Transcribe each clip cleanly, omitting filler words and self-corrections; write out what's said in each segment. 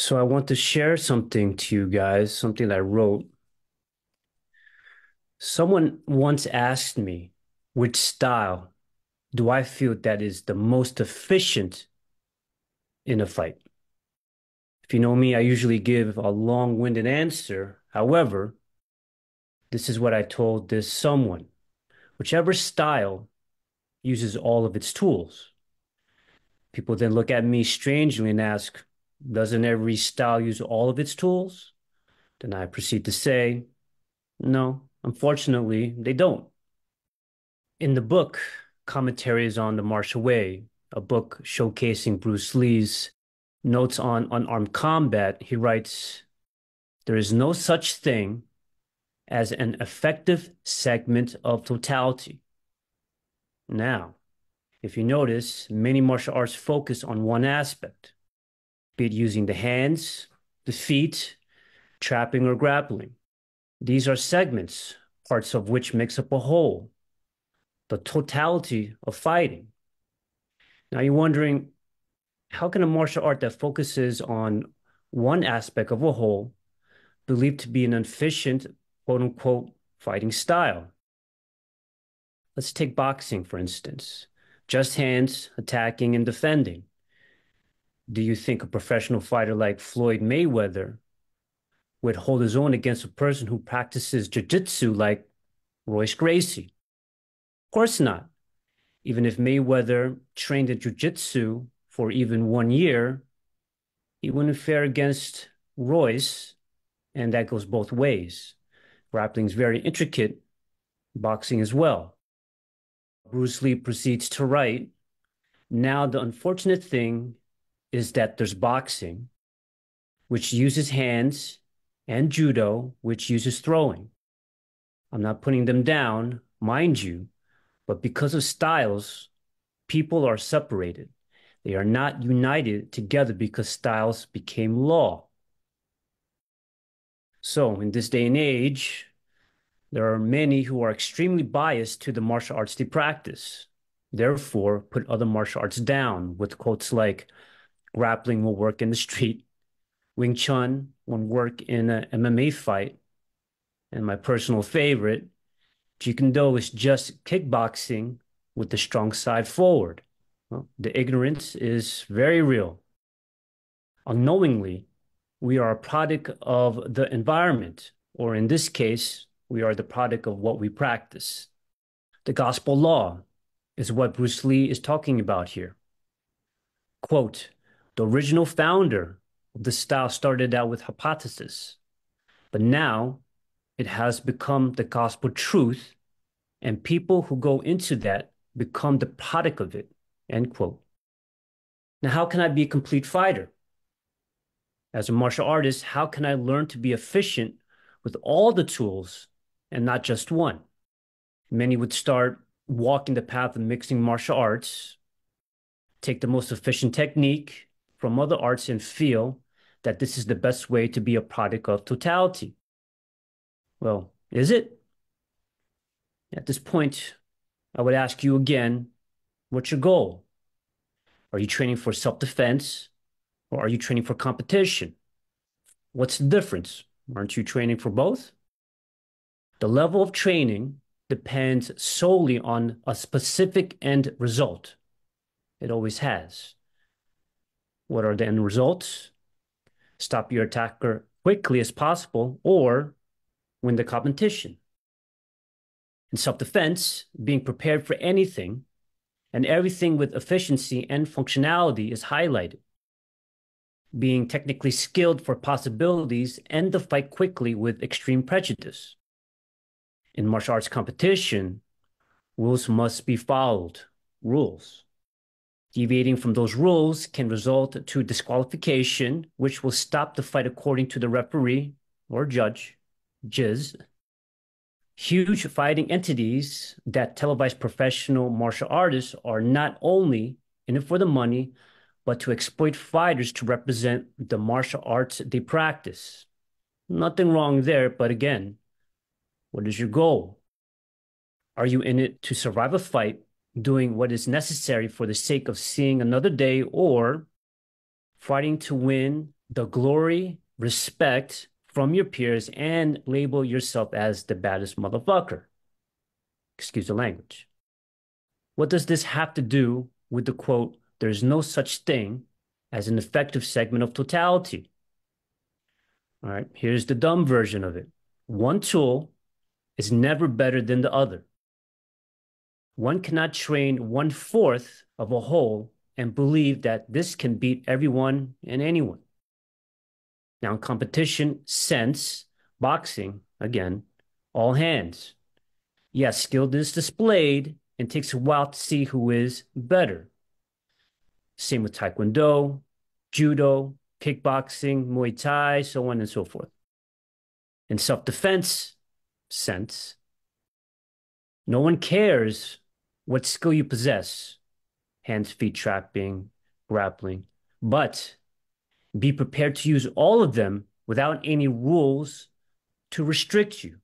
So I want to share something to you guys, something that I wrote. Someone once asked me, which style do I feel that is the most efficient in a fight? If you know me, I usually give a long-winded answer. However, this is what I told this someone. Whichever style uses all of its tools. People then look at me strangely and ask, doesn't every style use all of its tools? Then I proceed to say, no, unfortunately, they don't. In the book, Commentaries on the Martial Way, a book showcasing Bruce Lee's notes on unarmed combat, he writes, there is no such thing as an effective segment of totality. Now, if you notice, many martial arts focus on one aspect, be it using the hands, the feet, trapping, or grappling. These are segments, parts of which makes up a whole, the totality of fighting. Now you're wondering, how can a martial art that focuses on one aspect of a whole believed to be an efficient, quote unquote, fighting style? Let's take boxing, for instance. Just hands, attacking and defending. Do you think a professional fighter like Floyd Mayweather would hold his own against a person who practices jiu-jitsu like Royce Gracie? Of course not. Even if Mayweather trained in jiu-jitsu for even 1 year, he wouldn't fare against Royce, and that goes both ways. Grappling is very intricate, boxing as well. Bruce Lee proceeds to write, now the unfortunate thing is that there's boxing, which uses hands, and judo, which uses throwing. I'm not putting them down, mind you, but because of styles, people are separated. They are not united together because styles became law. So, in this day and age, there are many who are extremely biased to the martial arts they practice, therefore, put other martial arts down with quotes like grappling will work in the street, Wing Chun won't work in an MMA fight, and my personal favorite, Jeet Kune Do is just kickboxing with the strong side forward. Well, the ignorance is very real. Unknowingly, we are a product of the environment, or in this case, we are the product of what we practice. The gospel law is what Bruce Lee is talking about here. Quote, the original founder of the style started out with hypothesis, but now it has become the gospel truth, and people who go into that become the product of it, end quote. Now, how can I be a complete fighter? As a martial artist, how can I learn to be efficient with all the tools and not just one? Many would start walking the path of mixing martial arts, take the most efficient technique from other arts and feel that this is the best way to be a product of totality. Well, is it? At this point, I would ask you again, what's your goal? Are you training for self-defense or are you training for competition? What's the difference? Aren't you training for both? The level of training depends solely on a specific end result. It always has. What are the end results? Stop your attacker quickly as possible or win the competition. In self-defense, being prepared for anything and everything with efficiency and functionality is highlighted. Being technically skilled for possibilities and the fight quickly with extreme prejudice. In martial arts competition, rules must be followed. Rules. Deviating from those rules can result to disqualification, which will stop the fight according to the referee or judge, Jiz. Huge fighting entities that televise professional martial artists are not only in it for the money, but to exploit fighters to represent the martial arts they practice. Nothing wrong there, but again, what is your goal? Are you in it to survive a fight, doing what is necessary for the sake of seeing another day, or fighting to win the glory, respect from your peers, and label yourself as the baddest motherfucker. Excuse the language. What does this have to do with the quote, there's no such thing as an effective segment of totality? All right, here's the dumb version of it. One tool is never better than the other. One cannot train one fourth of a whole and believe that this can beat everyone and anyone. Now, in competition sense, boxing, again, all hands. Yes, skill is displayed and takes a while to see who is better. Same with Taekwondo, Judo, kickboxing, Muay Thai, so on and so forth. In self-defense sense, no one cares what skill you possess, hands, feet, trapping, grappling, but be prepared to use all of them without any rules to restrict you.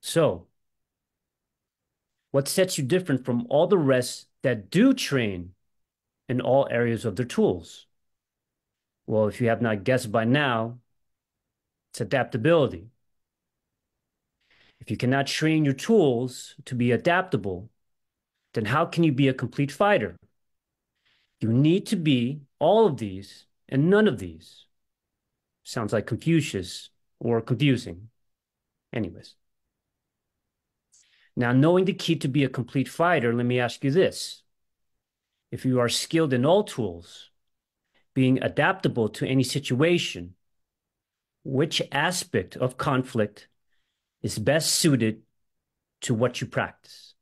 So, what sets you different from all the rest that do train in all areas of their tools? Well, if you have not guessed by now, it's adaptability. If you cannot train your tools to be adaptable, then how can you be a complete fighter? You need to be all of these and none of these. Sounds like Confucius or confusing. Anyways. Now, knowing the key to be a complete fighter, let me ask you this. If you are skilled in all tools, being adaptable to any situation, which aspect of conflict is best suited to what you practice?